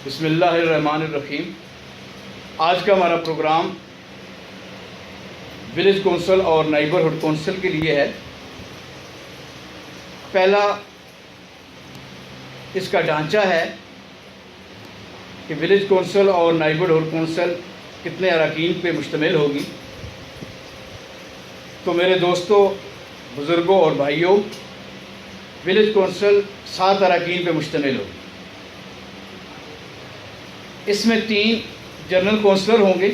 بسم اللہ الرحمن الرحیم۔ آج کا ہمارا پروگرام ولیج کونسل اور نیبرہڈ کونسل کے لیے ہے۔ پہلا اس کا ڈھانچہ ہے کہ ولیج کونسل اور نیبرہڈ کونسل کتنے اراکین پہ مشتمل ہوگی۔ تو میرے دوستوں، بزرگوں اور بھائیوں، ولیج کونسل 7 اراکین پہ مشتمل ہوگی۔ اس میں 3 جنرل کونسلر ہوں گے۔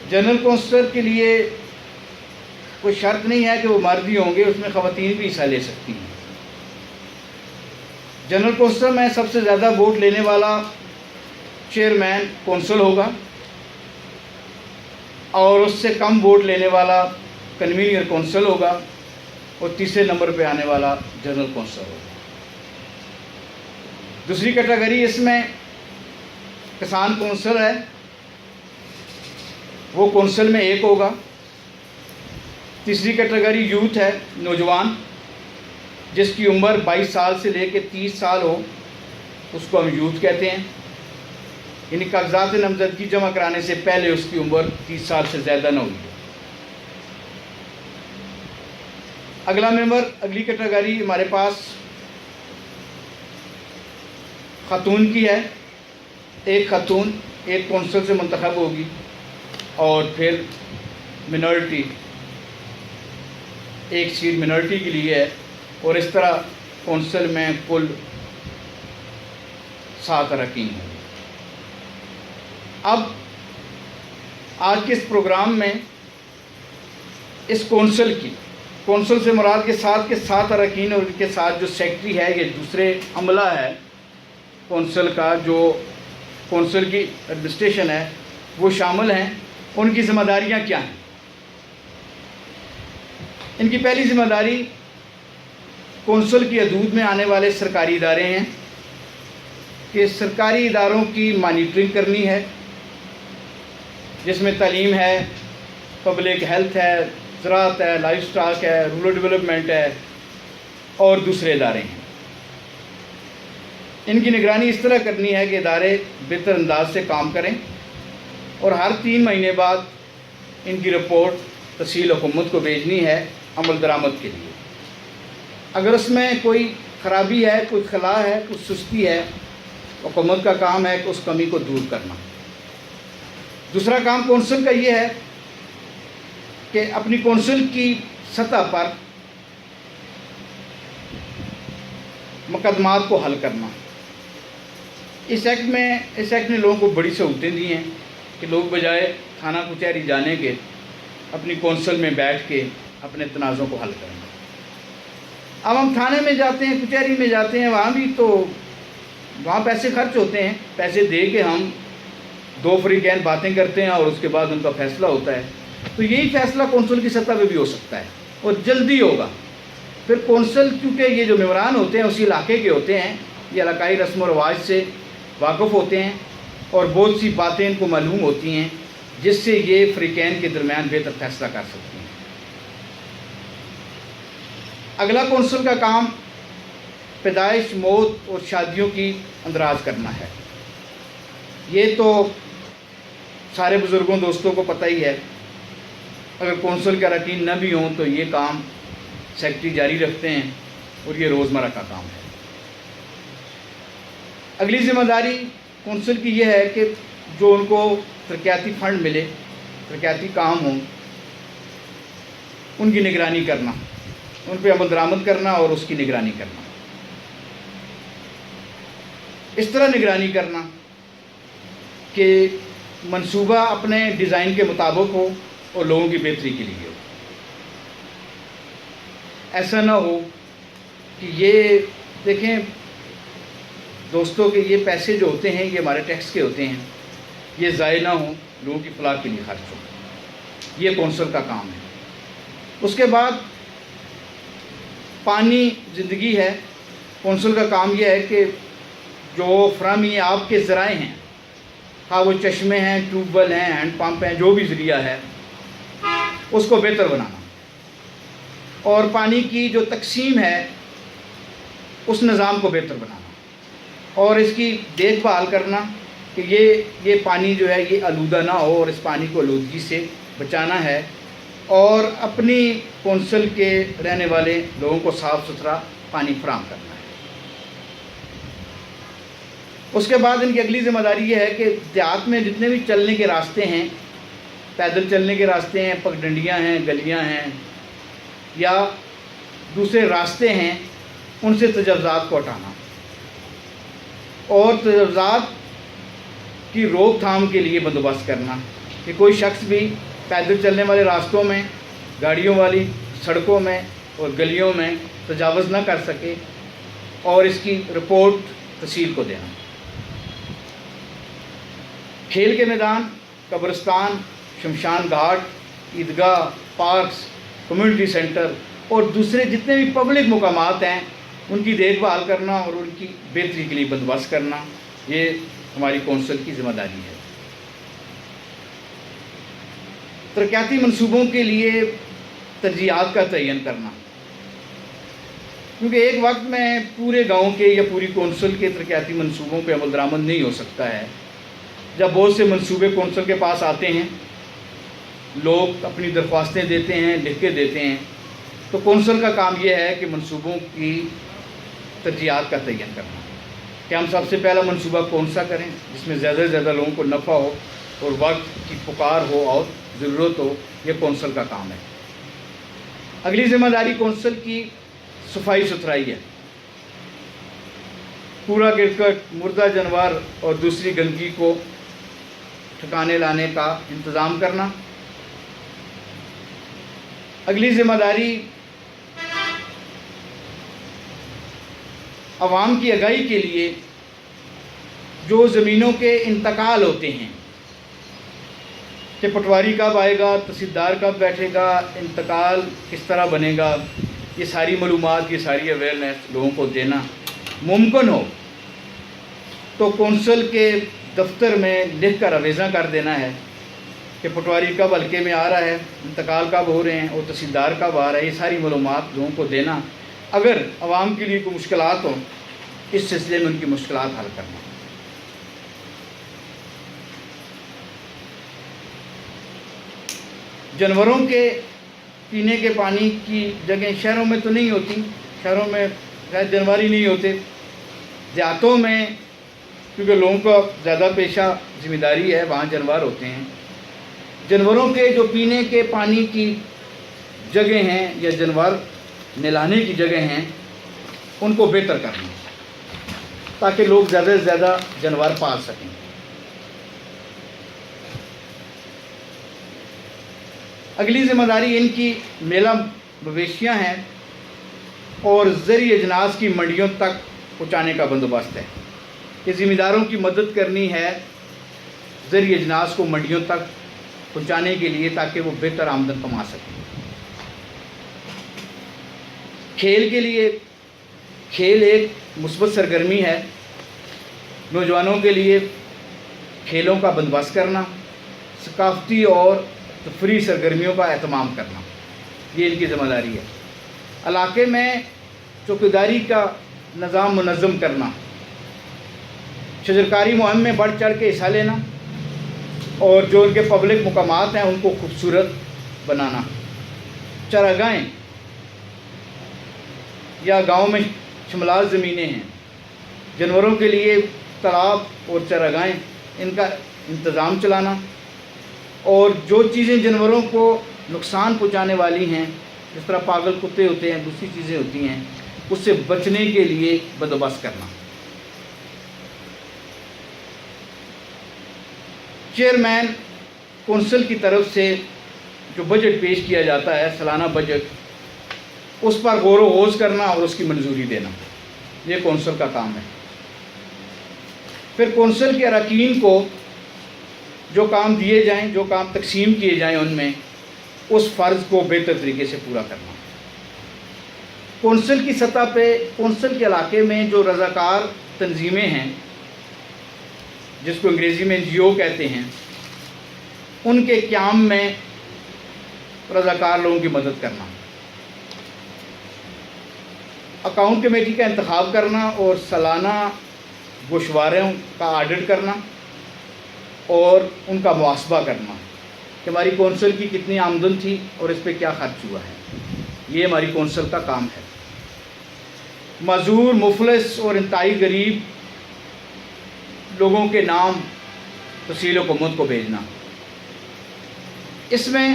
جنرل کونسلر کے لیے کوئی شرط نہیں ہے کہ وہ مرد ہی ہوں گے، اس میں خواتین بھی حصہ لے سکتی ہیں۔ جنرل کونسلر میں سب سے زیادہ ووٹ لینے والا چیئرمین کونسل ہوگا اور اس سے کم ووٹ لینے والا کنوینر کونسل ہوگا اور تیسرے نمبر پہ آنے والا جنرل کونسل ہوگا۔ دوسری کیٹیگری اس میں کسان کونسل ہے، وہ کونسل میں 1 ہوگا۔ تیسری کیٹیگری یوتھ ہے، نوجوان، جس کی عمر 22 سال سے لے کے 30 سال ہو، اس کو ہم یوتھ کہتے ہیں، یعنی کاغذات نامزدگی جمع کرانے سے پہلے اس کی عمر 30 سال سے زیادہ نہ ہوئی۔ اگلا ممبر، اگلی کیٹیگری ہمارے پاس خاتون کی ہے۔ 1 خاتون 1 کونسل سے منتخب ہوگی اور پھر منارٹی 1 سیٹ منارٹی کے لیے ہے، اور اس طرح کونسل میں کل 7 اراکین ہیں۔ اب آج کے اس پروگرام میں اس کونسل سے مراد کے 7 اراکین اور ان کے ساتھ جو سیکٹری ہے، یہ دوسرے عملہ ہے کونسل کا، جو کونسل کی ایڈمنسٹریشن ہے، وہ شامل ہیں۔ ان کی ذمہ داریاں کیا ہیں؟ ان کی پہلی ذمہ داری کونسل کی حدود میں آنے والے سرکاری ادارے ہیں کہ سرکاری اداروں کی مانیٹرنگ کرنی ہے، جس میں تعلیم ہے، پبلک ہیلتھ ہے، زراعت ہے، لائف سٹاک ہے، رورل ڈیولپمنٹ ہے اور دوسرے ادارے ہیں۔ ان کی نگرانی اس طرح کرنی ہے کہ ادارے بہتر انداز سے کام کریں اور ہر 3 مہینے بعد ان کی رپورٹ تحصیل حکومت کو بھیجنی ہے عمل درآمد کے لیے۔ اگر اس میں کوئی خرابی ہے، کوئی خلا ہے، کوئی سستی ہے، حکومت کا کام ہے کہ اس کمی کو دور کرنا۔ دوسرا کام کونسل کا یہ ہے کہ اپنی کونسل کی سطح پر مقدمات کو حل کرنا۔ اس ایکٹ نے لوگوں کو بڑی سہولتیں دی ہیں کہ لوگ بجائے تھانہ کچہری جانے کے اپنی کونسل میں بیٹھ کے اپنے تنازعوں کو حل کریں۔ اب ہم تھانے میں جاتے ہیں، کچہری میں جاتے ہیں، وہاں پیسے خرچ ہوتے ہیں، پیسے دے کے ہم 2 فریقین باتیں کرتے ہیں اور اس کے بعد ان کا فیصلہ ہوتا ہے۔ تو یہی فیصلہ کونسل کی سطح پہ بھی ہو سکتا ہے اور جلدی ہوگا۔ پھر کونسل، کیونکہ یہ جو ممبران ہوتے ہیں اسی علاقے کے ہوتے ہیں، یہ علاقائی رسم و رواج سے واقف ہوتے ہیں اور بہت سی باتیں ان کو معلوم ہوتی ہیں، جس سے یہ فریقین کے درمیان بہتر فیصلہ کر سکتے ہیں۔ اگلا کونسل کا کام پیدائش، موت اور شادیوں کی اندراج کرنا ہے۔ یہ تو سارے بزرگوں دوستوں کو پتہ ہی ہے۔ اگر کونسل کے اراکین نہ بھی ہوں تو یہ کام سیکرٹری جاری رکھتے ہیں اور یہ روزمرہ کا کام ہے۔ اگلی ذمہ داری کونسل کی یہ ہے کہ جو ان کو ترقیاتی فنڈ ملے، ترقیاتی کام ہوں، ان کی نگرانی کرنا، ان پہ عمل درآمد کرنا اور اس کی نگرانی کرنا۔ اس طرح نگرانی کرنا کہ منصوبہ اپنے ڈیزائن کے مطابق ہو اور لوگوں کی بہتری کے لیے ہو۔ ایسا نہ ہو کہ یہ دیکھیں دوستوں کہ یہ پیسے جو ہوتے ہیں یہ ہمارے ٹیکس کے ہوتے ہیں، یہ ضائع نہ ہوں، لوگوں کی فلاح کے لیے خرچ ہو۔ یہ کونسل کا کام ہے۔ اس کے بعد پانی زندگی ہے۔ کونسل کا کام یہ ہے کہ جو فراہمی آپ کے ذرائع ہیں، ہاں وہ چشمے ہیں، ٹیوب ویل ہیں، ہینڈ پمپ ہیں، جو بھی ذریعہ ہے، اس کو بہتر بنانا اور پانی کی جو تقسیم ہے اس نظام کو بہتر بنانا۔ اور اس کی دیکھ بھال کرنا کہ یہ پانی جو ہے یہ آلودہ نہ ہو، اور اس پانی کو آلودگی سے بچانا ہے، اور اپنی کونسل کے رہنے والے لوگوں کو صاف ستھرا پانی فراہم کرنا ہے۔ اس کے بعد ان کی اگلی ذمہ داری یہ ہے کہ دیہات میں جتنے بھی چلنے کے راستے ہیں، پیدل چلنے کے راستے ہیں، پگڈنڈیاں ہیں، گلیاں ہیں یا دوسرے راستے ہیں، ان سے تجاوزات کو ہٹانا، اور تجاوزات کی روک تھام کے لیے بندوبست کرنا کہ کوئی شخص بھی پیدل چلنے والے راستوں میں، گاڑیوں والی سڑکوں میں اور گلیوں میں تجاوز نہ کر سکے، اور اس کی رپورٹ تحصیل کو دینا۔ کھیل کے میدان، قبرستان، شمشان گھاٹ، عیدگاہ، پارکس، کمیونٹی سینٹر اور دوسرے جتنے بھی پبلک مقامات ہیں، ان کی دیکھ بھال کرنا اور ان کی بہتری کے لیے بندوبست کرنا، یہ ہماری کونسل کی ذمہ داری ہے۔ ترقیاتی منصوبوں کے لیے ترجیحات کا تعین کرنا، کیونکہ ایک وقت میں پورے گاؤں کے یا پوری کونسل کے ترقیاتی منصوبوں پہ عمل درآمد نہیں ہو سکتا ہے۔ جب بہت سے منصوبے کونسل کے پاس آتے ہیں، لوگ اپنی درخواستیں دیتے ہیں، لکھ کے دیتے ہیں، تو کونسل کا کام یہ ہے کہ منصوبوں کی ترجیحات کا تعین کرنا کہ ہم سب سے پہلا منصوبہ کون سا کریں جس میں زیادہ سے زیادہ لوگوں کو نفع ہو اور وقت کی پکار ہو اور ضرورت ہو۔ یہ کونسل کا کام ہے۔ اگلی ذمہ داری کونسل کی صفائی ستھرائی ہے۔ کوڑا کرکٹ، مردہ جانور اور دوسری گندگی کو ٹھکانے لانے کا انتظام کرنا۔ اگلی ذمہ داری عوام کی آگاہی کے لیے جو زمینوں کے انتقال ہوتے ہیں کہ پٹواری کب آئے گا، تحصیلدار کب بیٹھے گا، انتقال کس طرح بنے گا، یہ ساری معلومات، یہ ساری اویئرنیس لوگوں کو دینا ممکن ہو تو کونسل کے دفتر میں لکھ کر آویزاں کر دینا ہے کہ پٹواری کب حلقے میں آ رہا ہے، انتقال کب ہو رہے ہیں اور تحصیلدار کب آ رہا ہے، یہ ساری معلومات لوگوں کو دینا۔ اگر عوام کے لیے کوئی مشکلات ہوں، اس سلسلے میں ان کی مشکلات حل کرنا۔ جانوروں کے پینے کے پانی کی جگہیں شہروں میں تو نہیں ہوتی، شہروں میں شاید جانور ہی نہیں ہوتے، دیہاتوں میں کیونکہ لوگوں کا زیادہ پیشہ ذمہ داری ہے، وہاں جانور ہوتے ہیں۔ جانوروں کے جو پینے کے پانی کی جگہیں ہیں یا جانور نہلانے کی جگہ ہیں، ان کو بہتر کرنا تاکہ لوگ زیادہ سے زیادہ جانور پال سکیں۔ اگلی ذمہ داری ان کی میلہ مویشیاں ہیں اور زرعی اجناس کی منڈیوں تک پہنچانے کا بندوبست ہے کہ ذمہ داروں کی مدد کرنی ہے زرعی اجناس کو منڈیوں تک پہنچانے کے لیے تاکہ وہ بہتر آمدن کما سکیں۔ کھیل کے لیے، کھیل ایک مثبت سرگرمی ہے، نوجوانوں کے لیے کھیلوں کا بندوبست کرنا، ثقافتی اور تفریحی سرگرمیوں کا اہتمام کرنا، یہ ان کی ذمہ داری ہے۔ علاقے میں چوکیداری کا نظام منظم کرنا، شجرکاری مہم میں بڑھ چڑھ کے حصہ لینا اور جو ان کے پبلک مقامات ہیں ان کو خوبصورت بنانا۔ چراگاہیں یا گاؤں میں شملات زمینیں ہیں، جانوروں کے لیے تالاب اور چراگاہیں، ان کا انتظام چلانا، اور جو چیزیں جانوروں کو نقصان پہنچانے والی ہیں جس طرح پاگل کتے ہوتے ہیں، دوسری چیزیں ہوتی ہیں، اس سے بچنے کے لیے بندوبست کرنا۔ چیئرمین کونسل کی طرف سے جو بجٹ پیش کیا جاتا ہے، سالانہ بجٹ، اس پر غور و خوض کرنا اور اس کی منظوری دینا، یہ کونسل کا کام ہے۔ پھر کونسل کے اراکین کو جو کام دیے جائیں، جو کام تقسیم کیے جائیں، ان میں اس فرض کو بہتر طریقے سے پورا کرنا۔ کونسل کی سطح پہ، کونسل کے علاقے میں جو رضاکار تنظیمیں ہیں جس کو انگریزی میں NGO کہتے ہیں، ان کے قیام میں رضاکار لوگوں کی مدد کرنا، اکاؤنٹ کمیٹی کا انتخاب کرنا اور سالانہ گوشواروں کا آڈٹ کرنا اور ان کا محاسبہ کرنا کہ ہماری کونسل کی کتنی آمدن تھی اور اس پہ کیا خرچ ہوا ہے، یہ ہماری کونسل کا کام ہے۔ معذور، مفلس اور انتہائی غریب لوگوں کے نام تحصیل حکومت کو بھیجنا، اس میں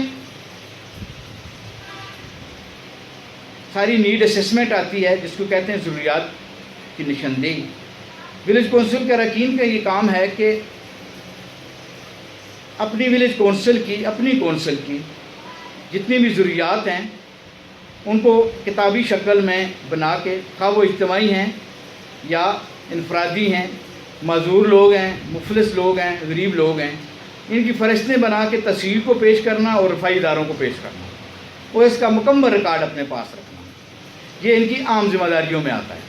ساری نیڈ اسسمنٹ آتی ہے جس کو کہتے ہیں ضروریات کی نشاندہی۔ ولیج کونسل کے اراکین کا یہ کام ہے کہ اپنی ولیج کونسل کی جتنی بھی ضروریات ہیں ان کو کتابی شکل میں بنا کے، خواہ وہ اجتماعی ہیں یا انفرادی ہیں، معذور لوگ ہیں، مفلس لوگ ہیں، غریب لوگ ہیں، ان کی فہرستیں بنا کے تحصیل کو پیش کرنا اور رفائی اداروں کو پیش کرنا اور اس کا مکمل ریکارڈ اپنے پاس رکھنا، یہ ان کی عام ذمہ داریوں میں آتا ہے۔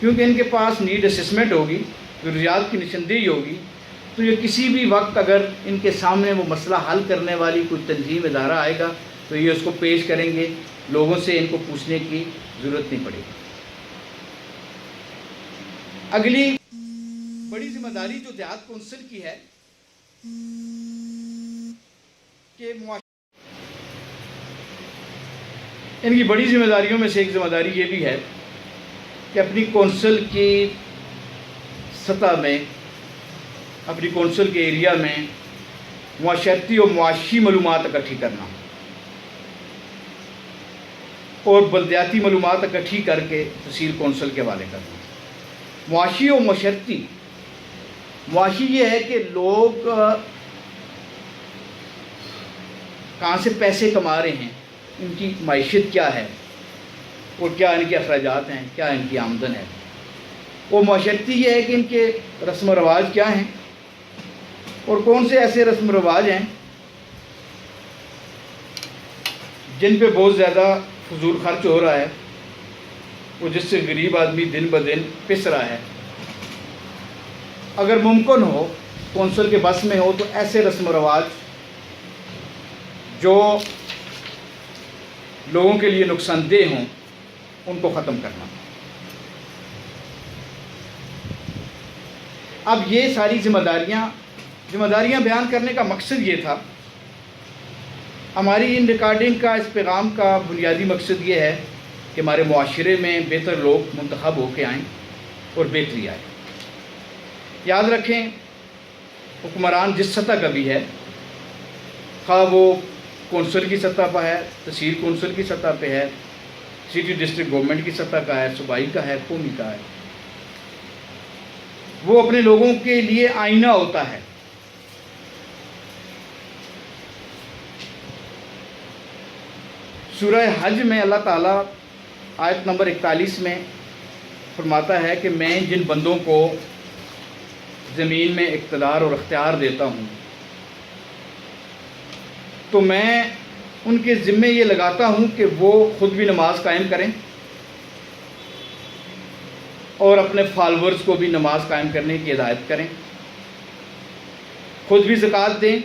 کیونکہ ان کے پاس نیڈ اسسمنٹ ہوگی، ضروریات کی نشاندہی ہوگی، تو یہ کسی بھی وقت اگر ان کے سامنے وہ مسئلہ حل کرنے والی کوئی تنظیم ادارہ آئے گا تو یہ اس کو پیش کریں گے، لوگوں سے ان کو پوچھنے کی ضرورت نہیں پڑے گی۔ اگلی بڑی ذمہ داری جو دیہات کونسل کی ہے کہ ان کی بڑی ذمہ داریوں میں سے ایک ذمہ داری یہ بھی ہے کہ اپنی کونسل کی سطح میں، اپنی کونسل کے ایریا میں معاشرتی اور معاشی معلومات اکٹھی کرنا اور بلدیاتی معلومات اکٹھی کر کے تحصیل کونسل کے حوالے کرنا۔ معاشی اور معاشرتی، معاشی یہ ہے کہ لوگ کہاں سے پیسے کما رہے ہیں، ان کی معیشت کیا ہے اور کیا ان کے اخراجات ہیں، کیا ان کی آمدن ہے۔ اور معاشرتی یہ ہے کہ ان کے رسم و رواج کیا ہیں اور کون سے ایسے رسم و رواج ہیں جن پہ بہت زیادہ فضول خرچ ہو رہا ہے اور جس سے غریب آدمی دن بدن پس رہا ہے۔ اگر ممکن ہو، کونسل کے بس میں ہو، تو ایسے رسم و رواج جو لوگوں کے لیے نقصان دہ ہوں ان کو ختم کرنا۔ اب یہ ساری ذمہ داریاں بیان کرنے کا مقصد یہ تھا، ہماری ان ریکارڈنگ کا، اس پیغام کا بنیادی مقصد یہ ہے کہ ہمارے معاشرے میں بہتر لوگ منتخب ہو کے آئیں اور بہتری آئے۔ یاد رکھیں، حکمران جس سطح کا بھی ہے، خواہ وہ کونسل کی سطح پر ہے، تحصیل کونسل کی سطح پہ ہے، سٹی ڈسٹرکٹ گورنمنٹ کی سطح کا ہے، صوبائی کا ہے، قومی کا ہے، وہ اپنے لوگوں کے لیے آئینہ ہوتا ہے۔ سورہ حج میں اللہ تعالیٰ آیت نمبر 41 میں فرماتا ہے کہ میں جن بندوں کو زمین میں اقتدار اور اختیار دیتا ہوں تو میں ان کے ذمے یہ لگاتا ہوں کہ وہ خود بھی نماز قائم کریں اور اپنے فالورز کو بھی نماز قائم کرنے کی ہدایت کریں، خود بھی زکوٰۃ دیں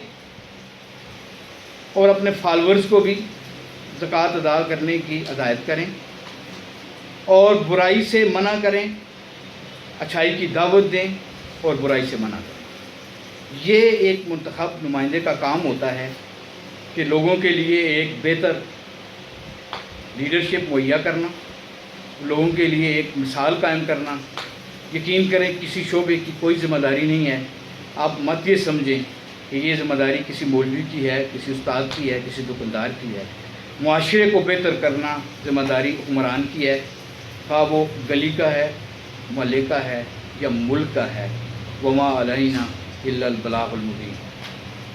اور اپنے فالورز کو بھی زکوٰۃ ادا کرنے کی ہدایت کریں، اور برائی سے منع کریں، اچھائی کی دعوت دیں اور برائی سے منع کریں۔ یہ ایک منتخب نمائندے کا کام ہوتا ہے کہ لوگوں کے لیے ایک بہتر لیڈرشپ مہیا کرنا، لوگوں کے لیے ایک مثال قائم کرنا۔ یقین کریں، کسی شعبے کی کوئی ذمہ داری نہیں ہے، آپ مت یہ سمجھیں کہ یہ ذمہ داری کسی مولوی کی ہے، کسی استاد کی ہے، کسی دکاندار کی ہے۔ معاشرے کو بہتر کرنا ذمہ داری حکمران کی ہے، خواہ وہ گلی کا ہے، محلے کا ہے یا ملک کا ہے۔ وما علینا الا البلاغ المبین۔